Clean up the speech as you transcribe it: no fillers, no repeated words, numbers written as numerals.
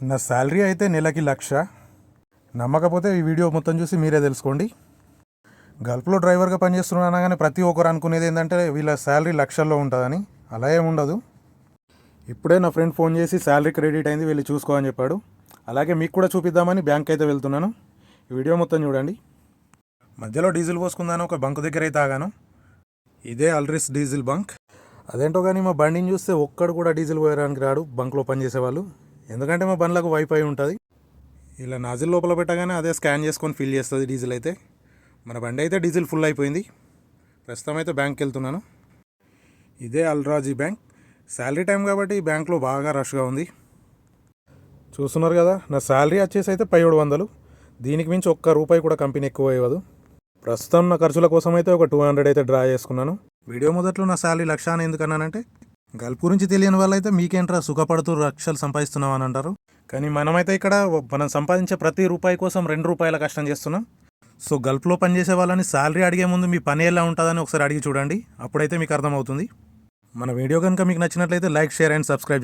నా శాలరీ అయితే నెలకి 1,00,000. నమ్మకపోతే ఈ వీడియో మొత్తం చూసి మీరే తెలుసుకోండి. గల్ఫ్లో డ్రైవర్గా పనిచేస్తున్నాను కానీ ప్రతి ఒక్కరు అనుకునేది ఏంటంటే వీళ్ళ శాలరీ లక్షల్లో ఉంటుందని. అలా ఏముండదు. ఇప్పుడే నా ఫ్రెండ్ ఫోన్ చేసి శాలరీ క్రెడిట్ అయింది, వెళ్ళి చూసుకో అని చెప్పాడు. అలాగే మీకు కూడా చూపిద్దామని బ్యాంక్ అయితే వెళ్తున్నాను. ఈ వీడియో మొత్తం చూడండి. మధ్యలో డీజిల్ పోసుకుందాను ఒక బంక్ దగ్గర అయితే ఆగాను. ఇదే అల్రిస్ డీజిల్ బంక్. అదేంటో కానీ మా బండిని చూస్తే ఒక్కడు కూడా డీజిల్ పోయడానికి రాడు బంక్లో పనిచేసేవాళ్ళు. ఎందుకంటే మా బండ్లకు వైఫై ఉంటుంది. ఇలా నాజిల్ లోపల పెట్టగానే అదే స్కాన్ చేసుకొని ఫిల్ చేస్తుంది డీజిల్ అయితే. మన బండి అయితే డీజిల్ ఫుల్ అయిపోయింది. ప్రస్తుతం అయితే బ్యాంక్కి వెళ్తున్నాను. ఇదే అల్రాజీ బ్యాంక్. శాలరీ టైం కాబట్టి ఈ బ్యాంక్లో బాగా రష్గా ఉంది. చూస్తున్నారు కదా, నా శాలరీ వచ్చేసి అయితే 1700. దీనికి మించి ఒక్క రూపాయి కూడా కంపెనీ ఎక్కువ ఇవ్వదు. ప్రస్తుతం నా ఖర్చుల కోసం అయితే ఒక 200 అయితే డ్రా చేసుకున్నాను. వీడియో మొదట్లో నా శాలరీ 1,00,000 అని ఎందుకన్నానంటే, గల్ఫ్ గురించి తెలియని వాళ్ళైతే మీకేంట్రా సుఖపడుతూ లక్షలు సంపాదిస్తున్నాం అని అంటారు. కానీ మనమైతే ఇక్కడ మనం సంపాదించే ప్రతి రూపాయి కోసం 2 రూపాయల కష్టం చేస్తున్నాం. సో గల్ఫ్లో పనిచేసే వాళ్ళని శాలరీ అడిగే ముందు మీ పని ఎలా ఉంటుందని ఒకసారి అడిగి చూడండి. అప్పుడైతే మీకు అర్థమవుతుంది. మన వీడియో కనుక మీకు నచ్చినట్లయితే లైక్, షేర్ అండ్ సబ్స్క్రైబ్ చేయండి.